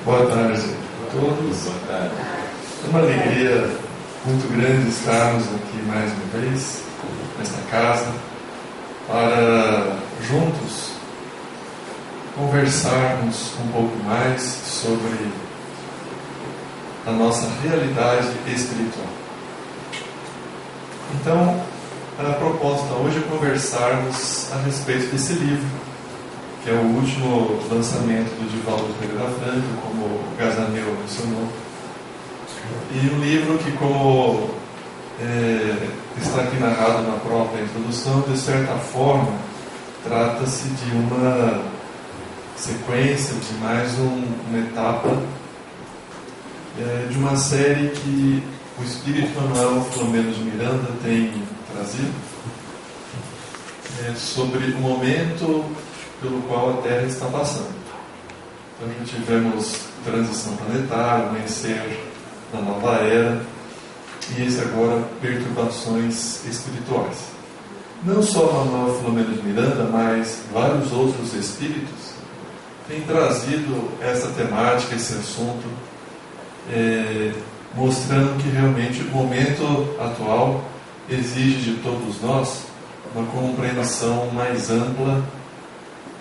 Boa tarde a todos. Boa tarde. É uma alegria muito grande estarmos aqui mais uma vez, nesta casa, para juntos conversarmos um pouco mais sobre a nossa realidade espiritual. Então, a proposta hoje é conversarmos a respeito desse livro, que é o último lançamento do Divaldo Pereira Franco, como o Gazanel mencionou. E um livro que, como está aqui narrado na própria introdução, de certa forma, trata-se de uma sequência, de mais uma etapa de uma série que o Espírito Manuel Filomeno de Miranda tem trazido sobre o momento pelo qual a Terra está passando. Então já tivemos transição planetária, amanhecer da nova era, e esse agora, perturbações espirituais. Não só Manuel Filomeno de Miranda, mas vários outros espíritos têm trazido essa temática, esse assunto, mostrando que realmente o momento atual exige de todos nós uma compreensão mais ampla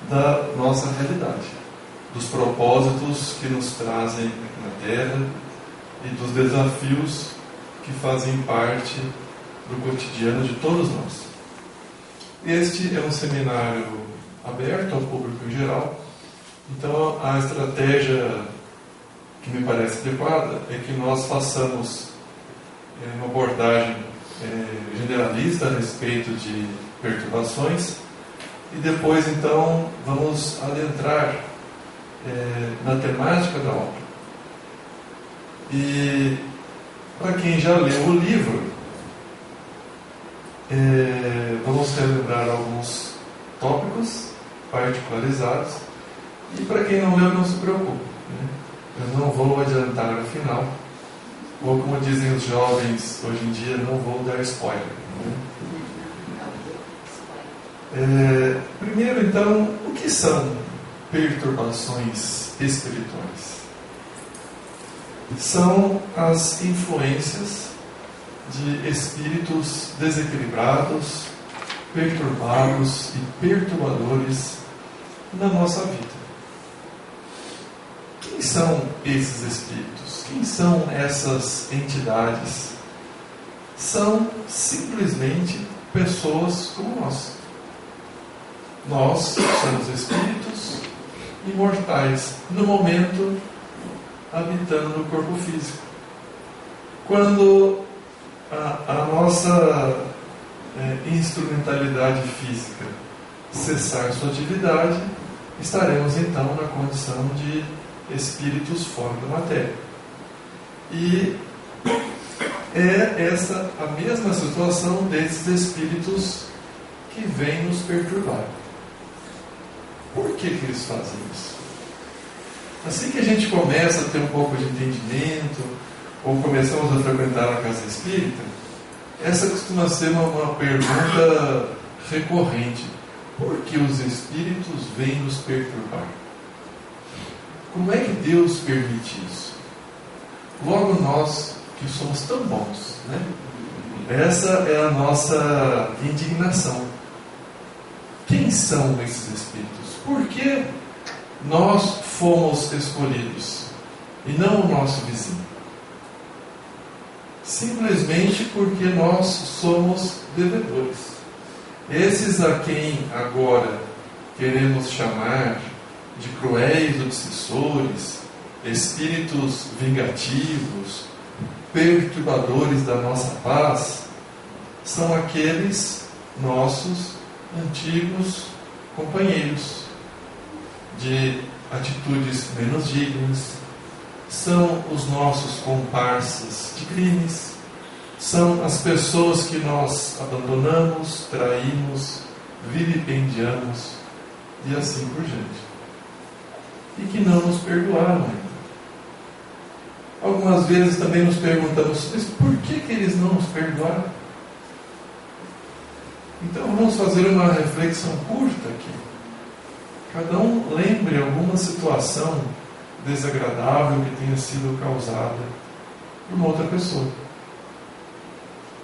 da nossa realidade, dos propósitos que nos trazem aqui na Terra e dos desafios que fazem parte do cotidiano de todos nós. Este é um seminário aberto ao público em geral, então a estratégia que me parece adequada é que nós façamos uma abordagem generalista a respeito de perturbações, e depois, então, vamos adentrar na temática da obra. E, para quem já leu o livro, vamos relembrar alguns tópicos particularizados. E, para quem não leu, não se preocupe, né? Eu não vou adiantar o final, ou, como dizem os jovens hoje em dia, não vou dar spoiler, né? Primeiro, então, o que são perturbações espirituais? São as influências de espíritos desequilibrados, perturbados e perturbadores na nossa vida. Quem são esses espíritos? Quem são essas entidades? São simplesmente pessoas como nós. Nós somos espíritos imortais, no momento habitando no corpo físico. Quando a nossa instrumentalidade física cessar sua atividade, estaremos então na condição de espíritos fora da matéria. E é essa a mesma situação desses espíritos que vêm nos perturbar. Por que eles fazem isso? Assim que a gente começa a ter um pouco de entendimento, ou começamos a frequentar a casa espírita, essa costuma ser uma pergunta recorrente. Por que os espíritos vêm nos perturbar? Como é que Deus permite isso? Logo nós, que somos tão bons, né? Essa é a nossa indignação. Quem são esses espíritos? Por que nós fomos escolhidos e não o nosso vizinho? Simplesmente porque nós somos devedores. Esses a quem agora queremos chamar de cruéis obsessores, espíritos vingativos, perturbadores da nossa paz, são aqueles nossos antigos companheiros de atitudes menos dignas, são os nossos comparsas de crimes, são as pessoas que nós abandonamos, traímos, vilipendiamos e assim por diante, e que não nos perdoaram ainda. Algumas vezes também nos perguntamos, mas por que eles não nos perdoaram? Então vamos fazer uma reflexão curta aqui. Cada um lembre alguma situação desagradável que tenha sido causada por uma outra pessoa.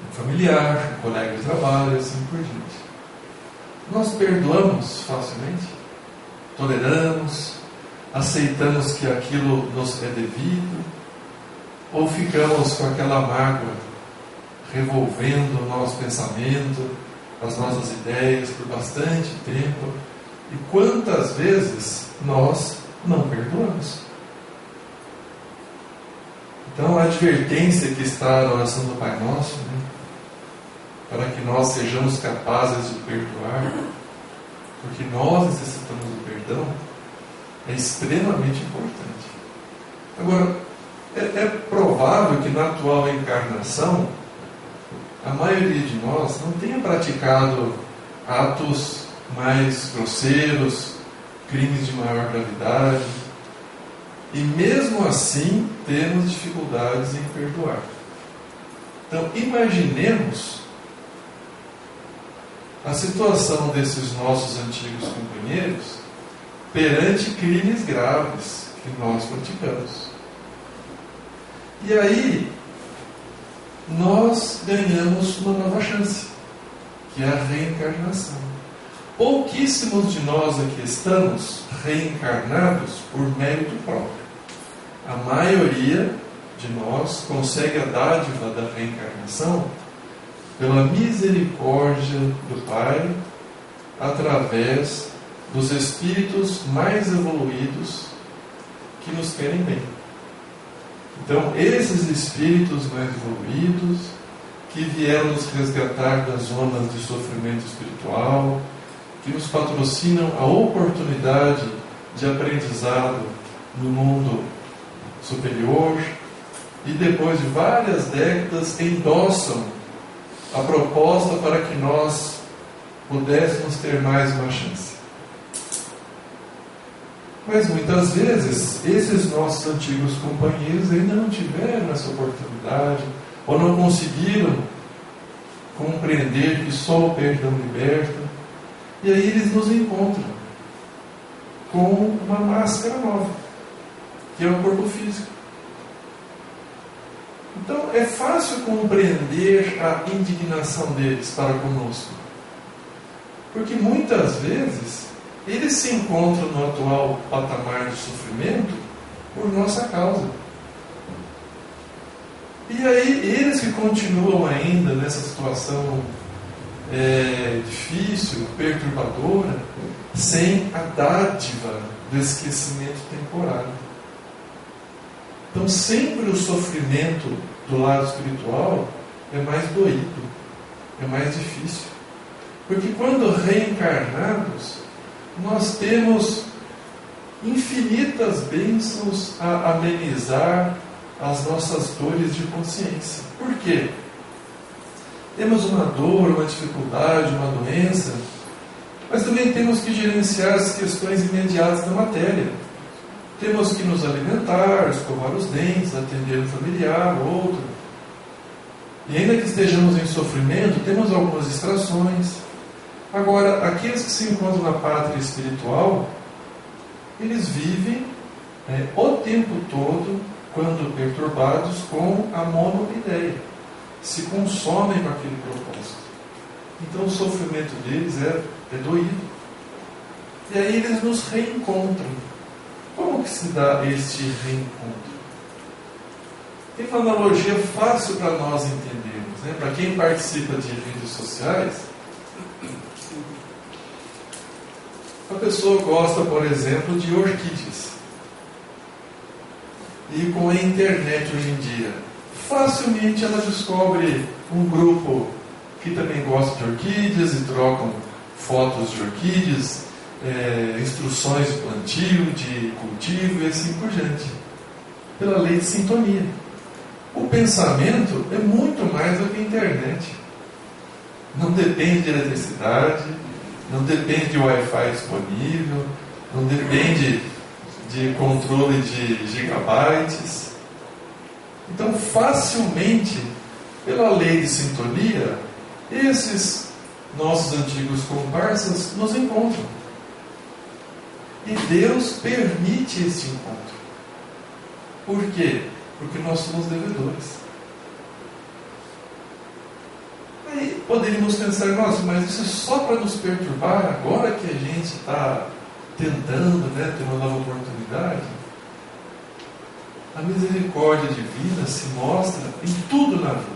Um familiar, um colega de trabalho, assim por diante. Nós perdoamos facilmente, toleramos, aceitamos que aquilo nos é devido, ou ficamos com aquela mágoa revolvendo o nosso pensamento, as nossas ideias por bastante tempo. E quantas vezes nós não perdoamos? Então a advertência que está na oração do Pai Nosso, né, para que nós sejamos capazes de perdoar, porque nós necessitamos do perdão, é extremamente importante. Agora, é provável que na atual encarnação a maioria de nós não tenha praticado atos mais grosseiros, crimes de maior gravidade, e mesmo assim temos dificuldades em perdoar. Então imaginemos a situação desses nossos antigos companheiros perante crimes graves que nós praticamos. E aí nós ganhamos uma nova chance, que é a reencarnação. Pouquíssimos de nós aqui estamos reencarnados por mérito próprio. A maioria de nós consegue a dádiva da reencarnação pela misericórdia do Pai, através dos espíritos mais evoluídos que nos querem bem. Então, esses espíritos mais evoluídos, que vieram nos resgatar das zonas de sofrimento espiritual, que nos patrocinam a oportunidade de aprendizado no mundo superior, e depois de várias décadas endossam a proposta para que nós pudéssemos ter mais uma chance. Mas muitas vezes esses nossos antigos companheiros ainda não tiveram essa oportunidade, ou não conseguiram compreender que só o perdão liberta, e aí eles nos encontram com uma máscara nova, que é o corpo físico. Então é fácil compreender a indignação deles para conosco, porque muitas vezes eles se encontram no atual patamar de sofrimento por nossa causa. E aí eles que continuam ainda nessa situação difícil, perturbadora, sem a dádiva do esquecimento temporário. Então sempre o sofrimento do lado espiritual é mais doído, é mais difícil. Porque quando reencarnados, nós temos infinitas bênçãos a amenizar as nossas dores de consciência. Por quê? Temos uma dor, uma dificuldade, uma doença, mas também temos que gerenciar as questões imediatas da matéria. Temos que nos alimentar, escovar os dentes, atender um familiar, outro. E ainda que estejamos em sofrimento, temos algumas distrações. Agora, aqueles que se encontram na pátria espiritual, eles vivem o tempo todo, quando perturbados, com a monoideia. Se consomem com aquele propósito. Então o sofrimento deles é doído. E aí eles nos reencontram. Como que se dá este reencontro? Tem uma analogia fácil para nós entendermos, né? Para quem participa de redes sociais, a pessoa gosta, por exemplo, de orquídeas. E com a internet hoje em dia, facilmente ela descobre um grupo que também gosta de orquídeas e trocam fotos de orquídeas, instruções de plantio, de cultivo e assim por diante, pela lei de sintonia. O pensamento é muito mais do que a internet. Não depende de eletricidade, não depende de Wi-Fi disponível, não depende de controle de gigabytes. Então, facilmente, pela lei de sintonia, esses nossos antigos comparsas nos encontram. E Deus permite esse encontro. Por quê? Porque nós somos devedores. Aí poderíamos pensar, nossa, mas isso é só para nos perturbar agora que a gente está tentando, ter uma nova oportunidade? A misericórdia divina se mostra em tudo na vida.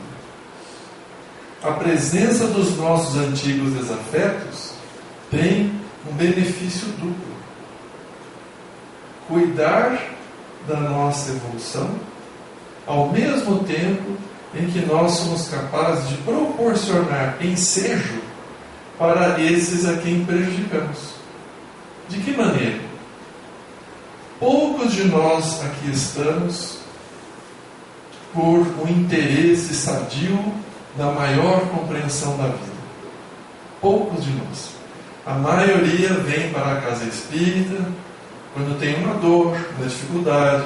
A presença dos nossos antigos desafetos tem um benefício duplo. Cuidar da nossa evolução, ao mesmo tempo em que nós somos capazes de proporcionar ensejo para esses a quem prejudicamos. De que maneira? Poucos de nós aqui estamos por um interesse sadio da maior compreensão da vida. Poucos de nós. A maioria vem para a casa espírita quando tem uma dor, uma dificuldade,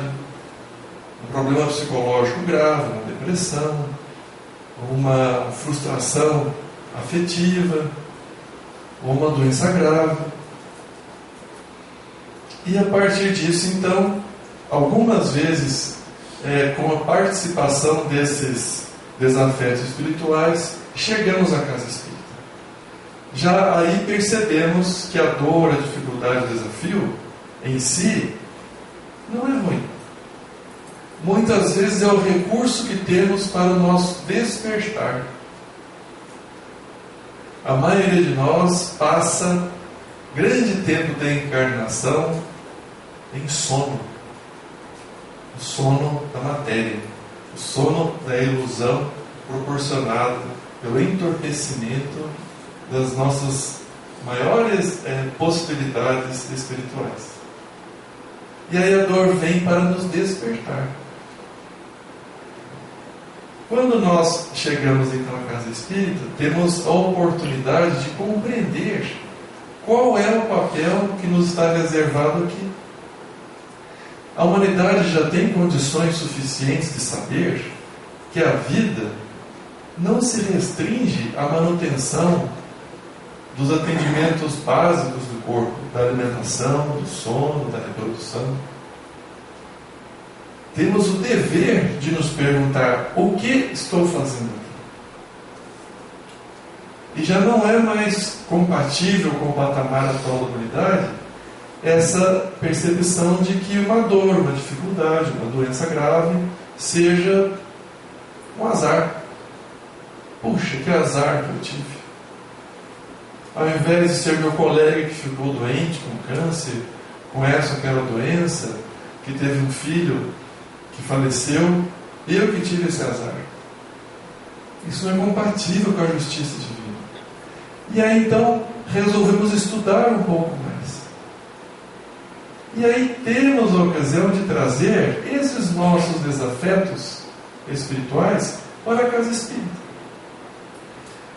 um problema psicológico grave, uma depressão, uma frustração afetiva, ou uma doença grave. E a partir disso, então, algumas vezes, com a participação desses desafetos espirituais, chegamos à casa espírita. Já aí percebemos que a dor, a dificuldade, o desafio em si não é ruim. Muitas vezes é o recurso que temos para o nosso despertar. A maioria de nós passa grande tempo da encarnação em sono. O sono da matéria, o sono da ilusão proporcionado pelo entorpecimento das nossas maiores possibilidades espirituais. E aí a dor vem para nos despertar. Quando nós chegamos então à casa espírita, temos a oportunidade de compreender qual é o papel que nos está reservado aqui. A humanidade já tem condições suficientes de saber que a vida não se restringe à manutenção dos atendimentos básicos do corpo, da alimentação, do sono, da reprodução. Temos o dever de nos perguntar: o que estou fazendo aqui? E já não é mais compatível com o patamar atual da humanidade essa percepção de que uma dor, uma dificuldade, uma doença grave seja um azar. Puxa, que azar que eu tive. Ao invés de ser meu colega que ficou doente com câncer, com essa ou aquela doença, que teve um filho que faleceu, eu que tive esse azar. Isso não é compatível com a justiça divina. E aí então resolvemos estudar um pouco mais. E aí temos a ocasião de trazer esses nossos desafetos espirituais para a casa espírita.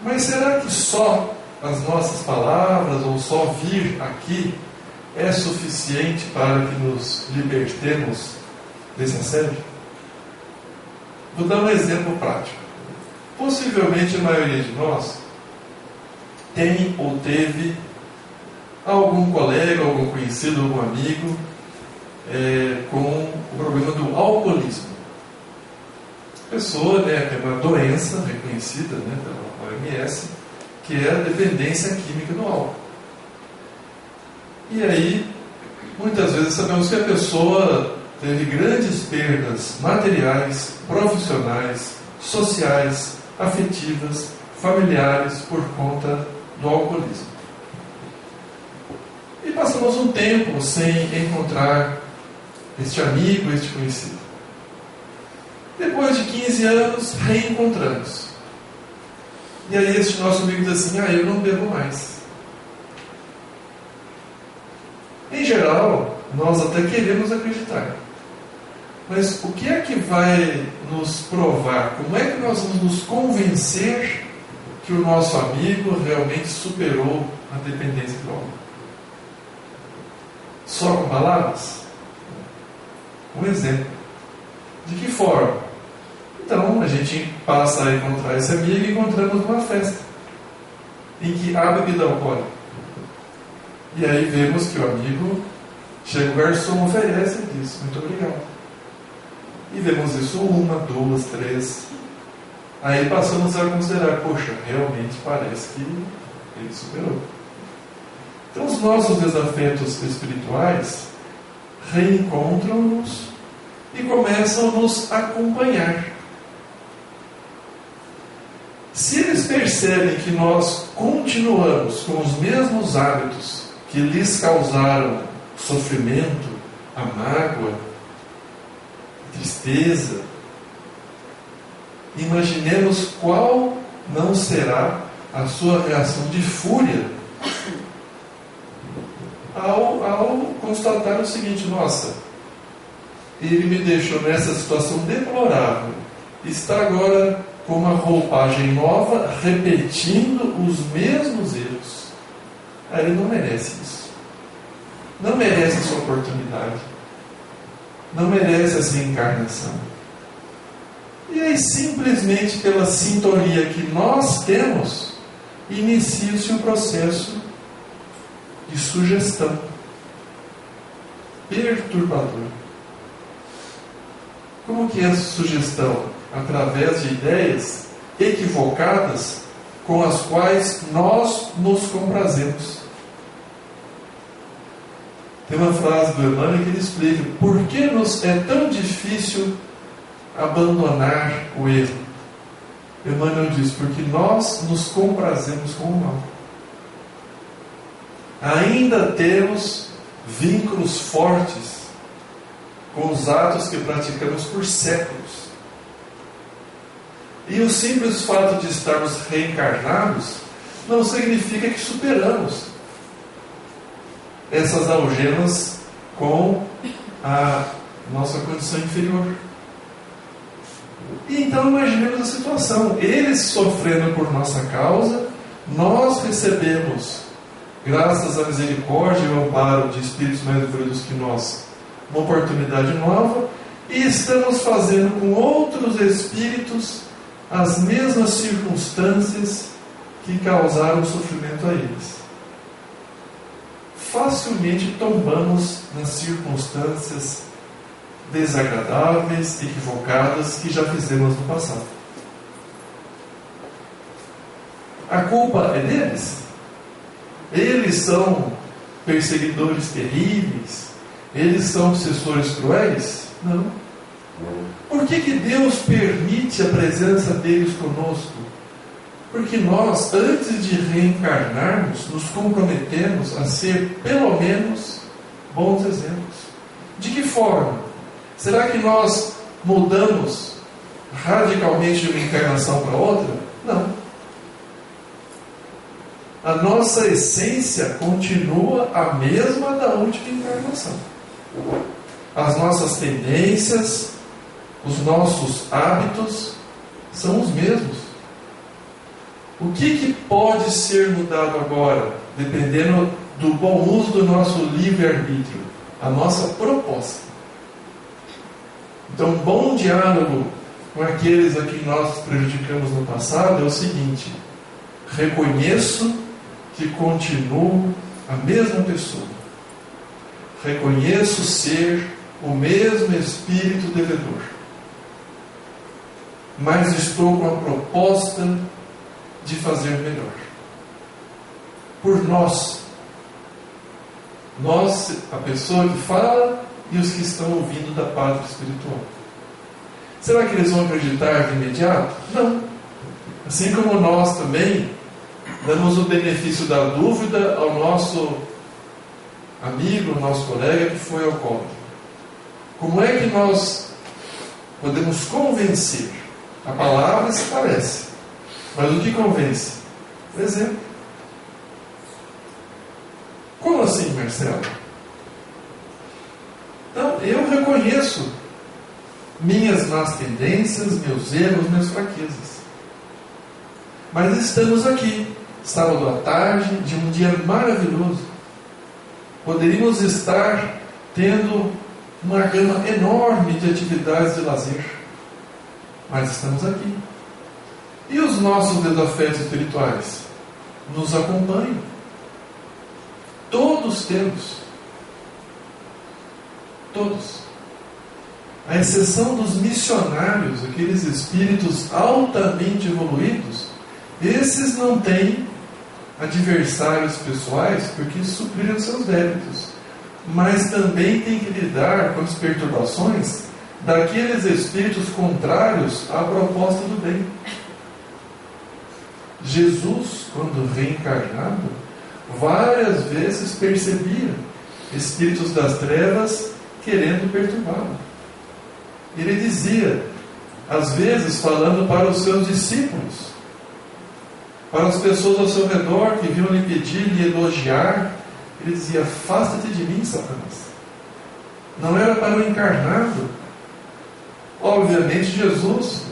Mas será que só as nossas palavras ou só vir aqui é suficiente para que nos libertemos desse assédio? Vou dar um exemplo prático. Possivelmente a maioria de nós tem ou teve algum colega, algum conhecido, algum amigo com o problema do alcoolismo. A pessoa tem uma doença reconhecida pela OMS, que é a dependência química do álcool. E aí, muitas vezes sabemos que a pessoa teve grandes perdas materiais, profissionais, sociais, afetivas, familiares por conta do alcoolismo. E passamos um tempo sem encontrar este amigo, este conhecido. Depois de 15 anos, reencontramos. E aí este nosso amigo diz assim: eu não bebo mais. Em geral, nós até queremos acreditar. Mas o que é que vai nos provar? Como é que nós vamos nos convencer que o nosso amigo realmente superou a dependência do álcool? Só com palavras? Um exemplo. De que forma? Então, a gente passa a encontrar esse amigo e encontramos numa festa em que há bebida alcoólica. E aí vemos que o amigo chega, o garçom oferece e diz: muito obrigado. E vemos isso 1, 2, 3. Aí passamos a considerar, poxa, realmente parece que ele superou. Então os nossos desafetos espirituais reencontram-nos e começam a nos acompanhar. Se eles percebem que nós continuamos com os mesmos hábitos que lhes causaram sofrimento, a mágoa, a tristeza, imaginemos qual não será a sua reação de fúria ao constatar o seguinte: nossa, ele me deixou nessa situação deplorável, está agora com uma roupagem nova, repetindo os mesmos erros. Ele não merece isso. Não merece essa oportunidade. Não merece essa encarnação. E aí, simplesmente pela sintonia que nós temos, inicia-se um processo de sugestão perturbador. Como que é essa sugestão? Através de ideias equivocadas com as quais nós nos comprazemos. Tem uma frase do Emmanuel que ele explica por que nos é tão difícil abandonar o erro. Emmanuel diz, porque nós nos comprazemos com o mal. Ainda temos vínculos fortes com os atos que praticamos por séculos. E o simples fato de estarmos reencarnados não significa que superamos essas algemas com a nossa condição inferior. E então imaginemos a situação: eles sofrendo por nossa causa, nós recebemos, graças à misericórdia e ao amparo de espíritos mais evoluídos que nós, uma oportunidade nova, e estamos fazendo com outros espíritos as mesmas circunstâncias que causaram sofrimento a eles. Facilmente tombamos nas circunstâncias desagradáveis, equivocadas que já fizemos no passado. A culpa é deles? Eles são perseguidores terríveis? Eles são obsessores cruéis? Não. Por que Deus permite a presença deles conosco? Porque nós, antes de reencarnarmos, nos comprometemos a ser, pelo menos, bons exemplos. De que forma? Será que nós mudamos radicalmente de uma encarnação para outra? Não. A nossa essência continua a mesma da última encarnação. As nossas tendências, os nossos hábitos são os mesmos. O que pode ser mudado agora, dependendo do bom uso do nosso livre-arbítrio? A nossa proposta. Então, um bom diálogo com aqueles a quem nós prejudicamos no passado é o seguinte: reconheço que continuo a mesma pessoa. Reconheço ser o mesmo espírito devedor. Mas estou com a proposta de fazer melhor. Por nós. Nós, a pessoa que fala e os que estão ouvindo da pátria espiritual. Será que eles vão acreditar de imediato? Não. Assim como nós também damos o benefício da dúvida ao nosso amigo, ao nosso colega que foi alcoólatra. Como é que nós podemos convencer? A palavra se parece, mas o que convence? Por exemplo. Como assim, Marcelo? Então, eu reconheço minhas más tendências, meus erros, minhas fraquezas. Mas estamos aqui, sábado à tarde, de um dia maravilhoso. Poderíamos estar tendo uma gama enorme de atividades de lazer. Mas estamos aqui. E os nossos desafetos espirituais? Nos acompanham. Todos temos. Todos. à exceção dos missionários, aqueles espíritos altamente evoluídos, esses não têm adversários pessoais porque supriram seus débitos, mas também têm que lidar com as perturbações daqueles espíritos contrários à proposta do bem. Jesus, quando reencarnado, várias vezes percebia espíritos das trevas querendo perturbá-lo. Ele dizia, às vezes falando para os seus discípulos, para as pessoas ao seu redor que vinham lhe pedir, lhe elogiar, ele dizia: afasta-te de mim, Satanás. Não era para o encarnado. Obviamente Jesus,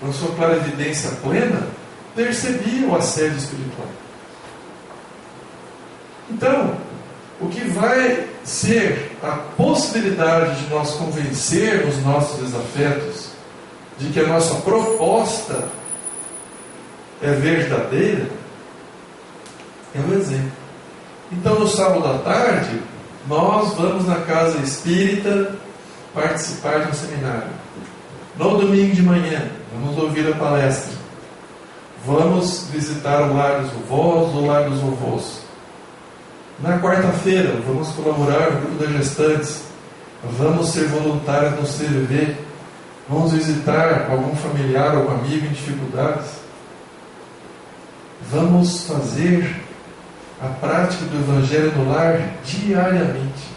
com sua clarividência plena, percebia o assédio espiritual. Então, o que vai ser a possibilidade de nós convencermos nossos desafetos de que a nossa proposta é verdadeira, é um exemplo. Então, no sábado à tarde, nós vamos na casa espírita participar de um seminário. No domingo de manhã, vamos ouvir a palestra. Vamos visitar o lar dos vovós ou o lar dos vovôs. Na quarta-feira, vamos colaborar no grupo das gestantes. Vamos ser voluntários no CVV. Vamos visitar algum familiar, algum amigo em dificuldades. Vamos fazer a prática do Evangelho no lar diariamente.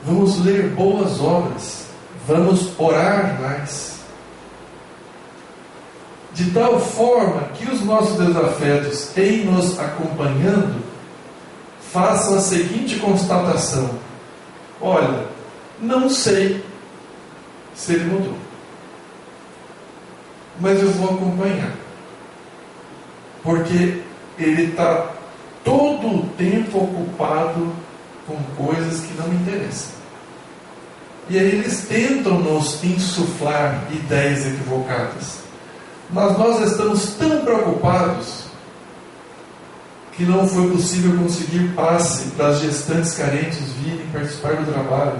Vamos ler boas obras. Vamos orar mais. De tal forma que os nossos desafetos, em nos acompanhando, façam a seguinte constatação: olha, não sei se ele mudou, mas eu vou acompanhar, porque ele está todo o tempo ocupado com coisas que não me interessam. E aí eles tentam nos insuflar ideias equivocadas. Mas nós estamos tão preocupados que não foi possível conseguir passe para as gestantes carentes virem participar do trabalho.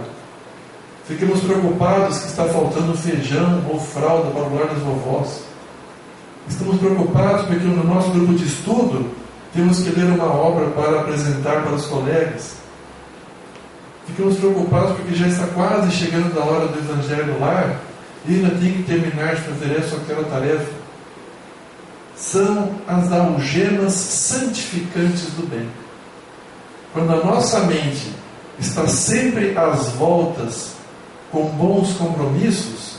Ficamos preocupados que está faltando feijão ou fralda para o lar das vovós. Estamos preocupados porque no nosso grupo de estudo temos que ler uma obra para apresentar para os colegas. Ficamos preocupados porque já está quase chegando a hora do Evangelho no lar e ainda tem que terminar de fazer essa ou aquela tarefa. São as algemas santificantes do bem. Quando a nossa mente está sempre às voltas com bons compromissos,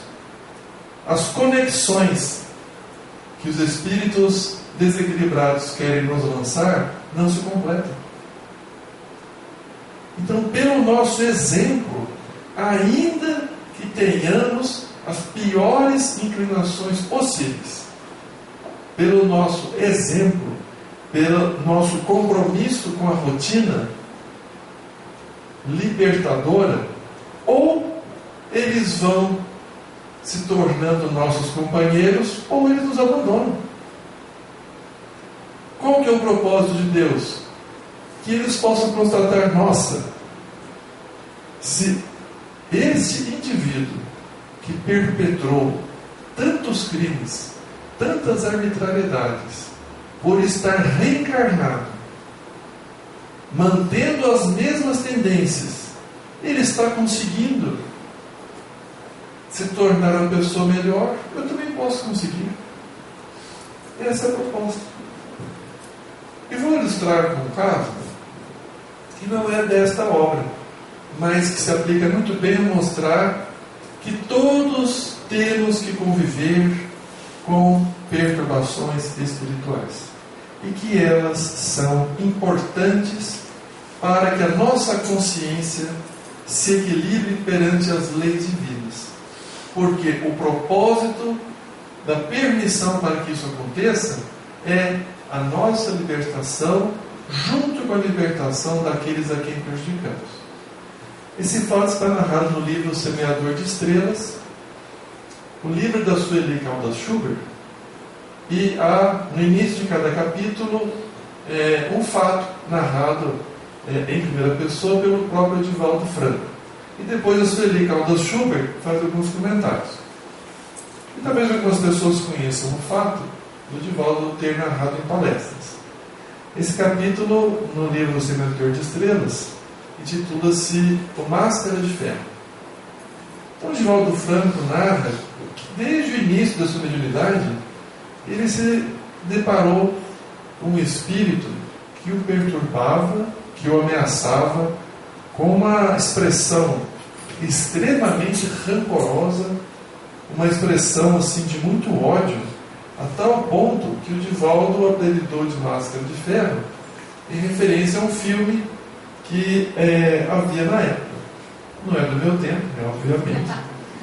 as conexões que os espíritos desequilibrados querem nos lançar não se completam. Então, pelo nosso exemplo, ainda que tenhamos as piores inclinações possíveis, pelo nosso exemplo, pelo nosso compromisso com a rotina libertadora, ou eles vão se tornando nossos companheiros, ou eles nos abandonam. Qual que é o propósito de Deus? Que eles possam constatar: nossa, se esse indivíduo que perpetrou tantos crimes, tantas arbitrariedades, por estar reencarnado, mantendo as mesmas tendências, ele está conseguindo se tornar uma pessoa melhor, eu também posso conseguir. Essa é a proposta. E vou ilustrar com um caso que não é desta obra, mas que se aplica muito bem a mostrar que todos temos que conviver com perturbações espirituais e que elas são importantes para que a nossa consciência se equilibre perante as leis divinas, porque o propósito da permissão para que isso aconteça é a nossa libertação junto com a libertação daqueles a quem prejudicamos. Esse fato está narrado no livro O Semeador de Estrelas, o livro da Sueli Caldas Schubert, e há no início de cada capítulo um fato narrado em primeira pessoa pelo próprio Divaldo Franco. E depois a Sueli Caldas Schubert faz alguns comentários. E talvez algumas pessoas conheçam o fato do Divaldo ter narrado em palestras. Esse capítulo, no livro O Semeador de Estrelas, intitula-se O Máscara de Ferro. Então, Divaldo Franco narra que desde o início da sua mediunidade, ele se deparou com um espírito que o perturbava, que o ameaçava, com uma expressão extremamente rancorosa, uma expressão assim de muito ódio, a tal ponto que o Divaldo o apelidou de Máscara de Ferro, em referência a um filme que havia na época. Não é do meu tempo, obviamente.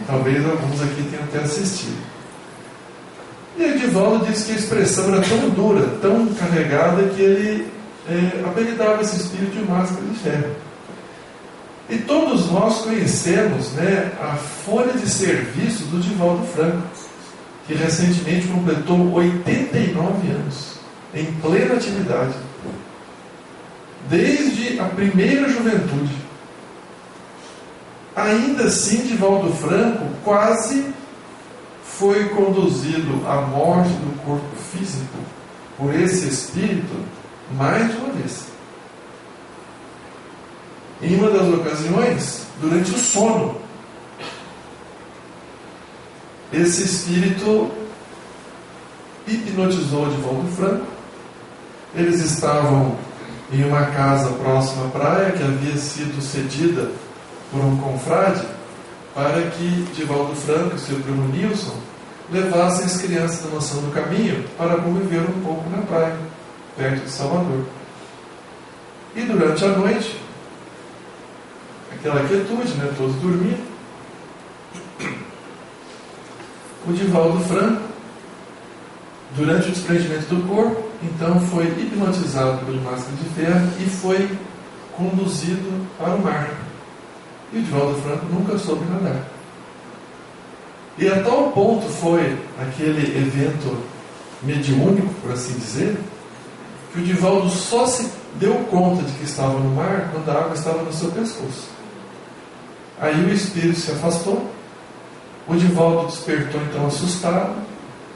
Talvez alguns aqui tenham até assistido. E o Divaldo disse que a expressão era tão dura, tão carregada, que ele apelidava esse espírito de Máscara de Ferro. E todos nós conhecemos, né, a folha de serviço do Divaldo Franco, que recentemente completou 89 anos, em plena atividade. Desde a primeira juventude. Ainda assim, Divaldo Franco quase foi conduzido à morte do corpo físico por esse espírito mais de uma vez. Em uma das ocasiões, durante o sono, esse espírito hipnotizou Divaldo Franco. Eles estavam em uma casa próxima à praia que havia sido cedida por um confrade para que Divaldo Franco e seu primo Nilson levassem as crianças da Mansão do Caminho para conviver um pouco na praia, perto de Salvador. E durante a noite, aquela quietude, né, todos dormindo, o Divaldo Franco, durante o desprendimento do corpo, então foi hipnotizado pelo Máscara de Ferro e foi conduzido para o mar. E o Divaldo Franco nunca soube nadar. E a tal ponto foi aquele evento mediúnico, por assim dizer, que o Divaldo só se deu conta de que estava no mar quando a água estava no seu pescoço. Aí o espírito se afastou. O Divaldo despertou então assustado,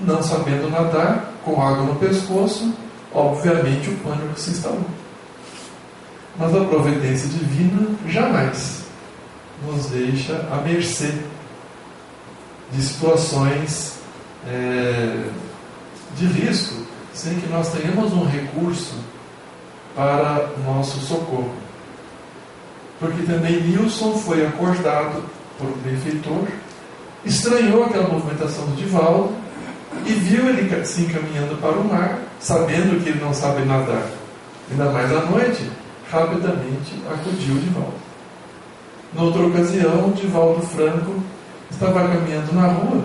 não sabendo nadar, com água no pescoço. Obviamente o pânico se instalou. Mas a providência divina jamais nos deixa à mercê de situações de risco, sem que nós tenhamos um recurso para nosso socorro. Porque também Nilson foi acordado por um benfeitor, estranhou aquela movimentação do Divaldo e viu ele se encaminhando para o mar, sabendo que ele não sabe nadar, ainda mais à noite, rapidamente acudiu o Divaldo. Noutra ocasião, Divaldo Franco estava caminhando na rua.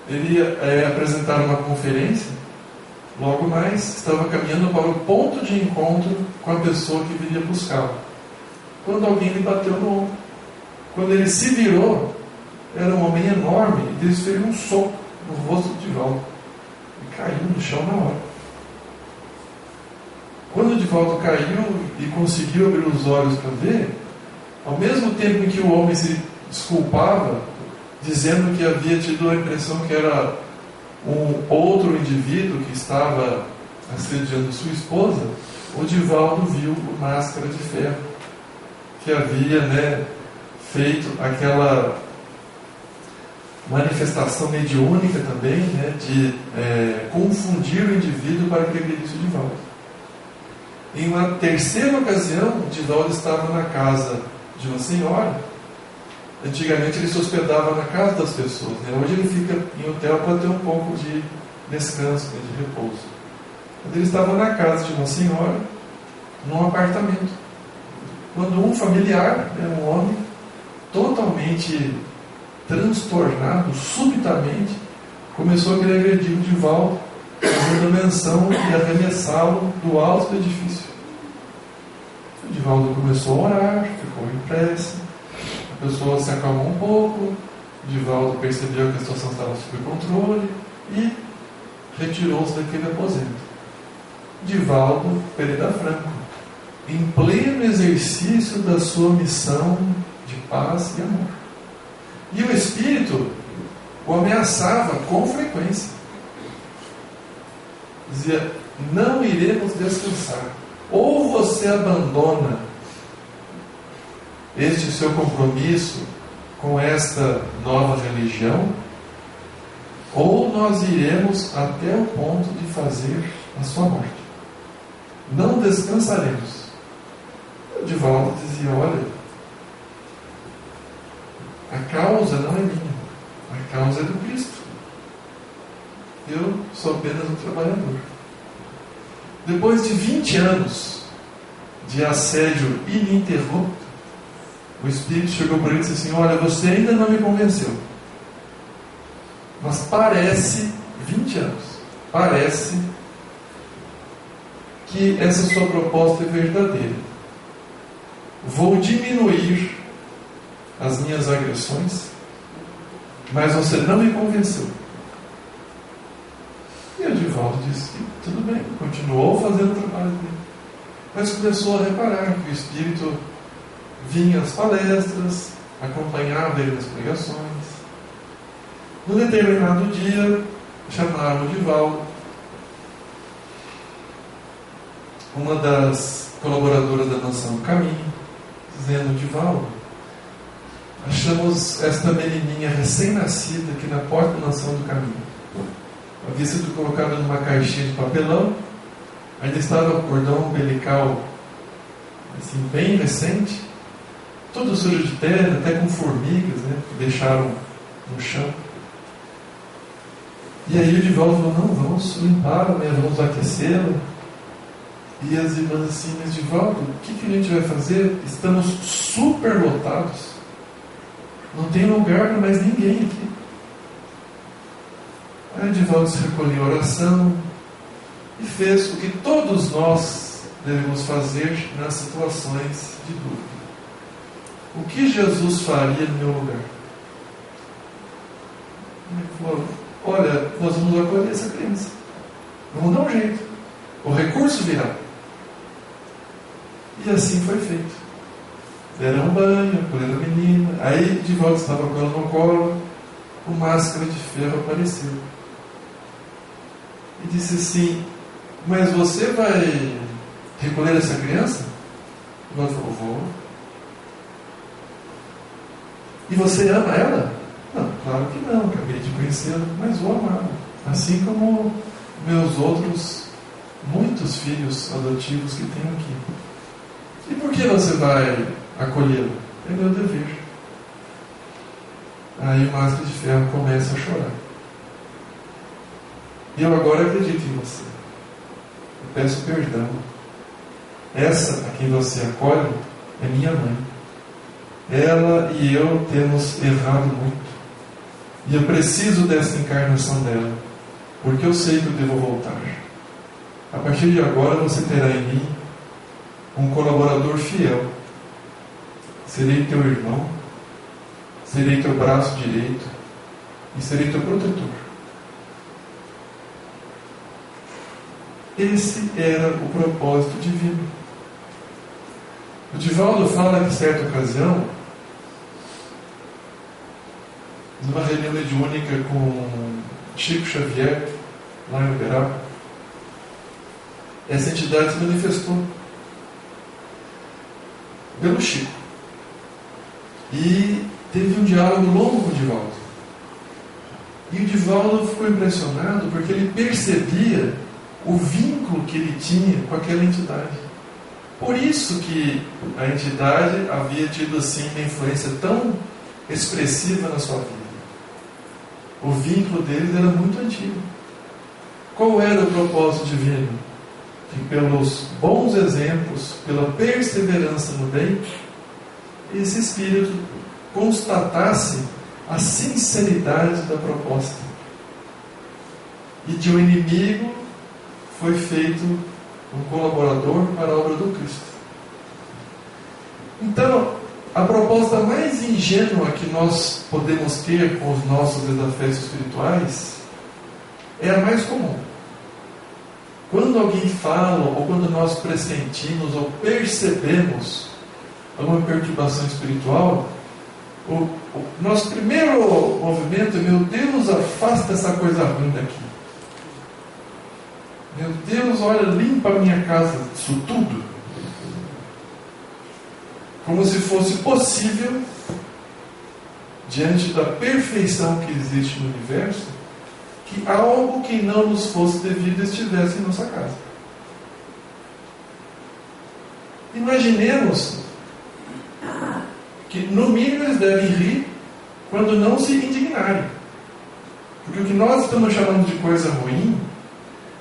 Ele ia apresentar uma conferência. Logo mais, estava caminhando para o ponto de encontro com a pessoa que viria buscá-lo, quando alguém lhe bateu no ombro. Quando ele se virou, era um homem enorme e desferiu um soco no rosto de Divaldo e caiu no chão na hora. Quando o Divaldo caiu e conseguiu abrir os olhos para ver, ao mesmo tempo em que o homem se desculpava, dizendo que havia tido a impressão que era um outro indivíduo que estava assediando sua esposa, o Divaldo viu o Máscara de Ferro, que havia feito aquela manifestação mediúnica também, de confundir o indivíduo para que agredisse o Divaldo. Em uma terceira ocasião, o Divaldo estava na casa de uma senhora. Antigamente ele se hospedava na casa das pessoas, Hoje ele fica em hotel para ter um pouco de descanso, de repouso. Quando ele estava na casa de uma senhora, num apartamento, quando um familiar, um homem, totalmente transtornado, subitamente, começou a querer agredir o Divaldo, fazendo menção de arremessá-lo do alto do edifício. O Divaldo começou a orar, ficou em prece, a pessoa se acalmou um pouco, o Divaldo percebeu que a situação estava sob controle e retirou-se daquele aposento. Divaldo Pereira Franco, em pleno exercício da sua missão de paz e amor. E o Espírito o ameaçava com frequência. Dizia: não iremos descansar. Ou você abandona este seu compromisso com esta nova religião, ou nós iremos até o ponto de fazer a sua morte. Não descansaremos. O Divaldo dizia: olha, a causa não é minha, a causa é do Cristo. Eu sou apenas um trabalhador. Depois de 20 anos de assédio ininterrupto, o Espírito chegou para ele e disse assim: olha, você ainda não me convenceu, mas parece, 20 anos, parece que essa sua proposta é verdadeira. Vou diminuir as minhas agressões, mas você não me convenceu. E o Divaldo disse que tudo bem, continuou fazendo o trabalho dele, mas começou a reparar que o Espírito vinha às palestras, acompanhava ele nas pregações. Num determinado dia, chamaram o Divaldo. Uma das colaboradoras da Mansão do Caminho, dizendo: Divaldo, achamos esta menininha recém-nascida aqui na porta da Mansão do Caminho. Havia sido colocada numa caixinha de papelão, ainda estava o cordão umbilical assim, bem recente, todo sujo de terra, até com formigas, né, que deixaram no chão. E aí o Divaldo falou: não, vamos limpá-la, né, vamos aquecê-la. E as irmãs assim: mas Divaldo, o que a gente vai fazer? Estamos super lotados, não tem lugar para mais ninguém aqui. Aí o Divaldo se recolheu à oração e fez o que todos nós devemos fazer nas situações de dúvida. O que Jesus faria no meu lugar? Ele falou: olha, nós vamos acolher essa criança, vamos dar um jeito, o recurso virá. E assim foi feito. Deram um banho, acolheram a menina. Aí Divaldo estava com ela no colo, o Máscara de Ferro apareceu e disse assim: mas você vai recolher essa criança? Divaldo falou: vou. E você ama ela? Não, claro que não, acabei de conhecê-la, mas vou amá-la, assim como meus outros muitos filhos adotivos que tenho aqui. E por que você vai acolhê-la? É meu dever. Aí o Máscara de Ferro começa a chorar. E eu agora acredito em você. Eu peço perdão. Essa a quem você acolhe é minha mãe. Ela e eu temos errado muito. E eu preciso dessa encarnação dela, porque eu sei que eu devo voltar. A partir de agora você terá em mim um colaborador fiel. Serei teu irmão, serei teu braço direito e serei teu protetor. Esse era o propósito divino. O Divaldo fala que, em certa ocasião, numa reunião mediúnica com Chico Xavier, lá em Uberaba, essa entidade se manifestou pelo Chico e teve um diálogo longo com o Divaldo. E o Divaldo ficou impressionado porque ele percebia o vínculo que ele tinha com aquela entidade. Por isso que a entidade havia tido assim uma influência tão expressiva na sua vida. O vínculo deles era muito antigo. Qual era o propósito divino? Que pelos bons exemplos, pela perseverança no bem, esse espírito constatasse a sinceridade da proposta. E de um inimigo foi feito um colaborador para a obra do Cristo. Então, a proposta mais ingênua que nós podemos ter com os nossos desafios espirituais é a mais comum. quando alguém fala, ou quando nós pressentimos ou percebemos alguma perturbação espiritual, o nosso primeiro movimento é: meu Deus, afasta essa coisa ruim daqui. Meu Deus, olha, limpa a minha casa, isso tudo. Como se fosse possível, diante da perfeição que existe no universo, que algo que não nos fosse devido estivesse em nossa casa. Imaginemos que, no mínimo, eles devem rir quando não se indignarem. Porque o que nós estamos chamando de coisa ruim,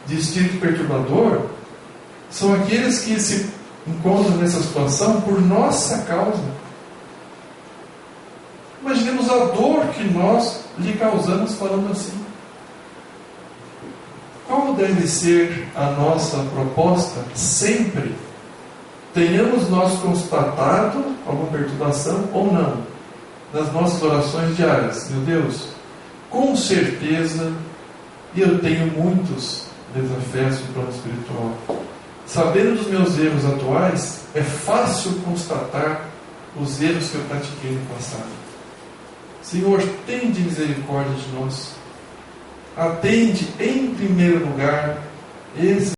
de espírito perturbador, são aqueles que se encontram nessa situação por nossa causa. Imaginemos a dor que nós lhe causamos falando assim. Qual deve ser a nossa proposta sempre? Tenhamos nós constatado alguma perturbação ou não, nas nossas orações diárias. Meu Deus, com certeza, eu tenho muitos desafetos no plano espiritual. Sabendo dos meus erros atuais, é fácil constatar os erros que eu pratiquei no passado. Senhor, tende misericórdia de nós. Atende em primeiro lugar esse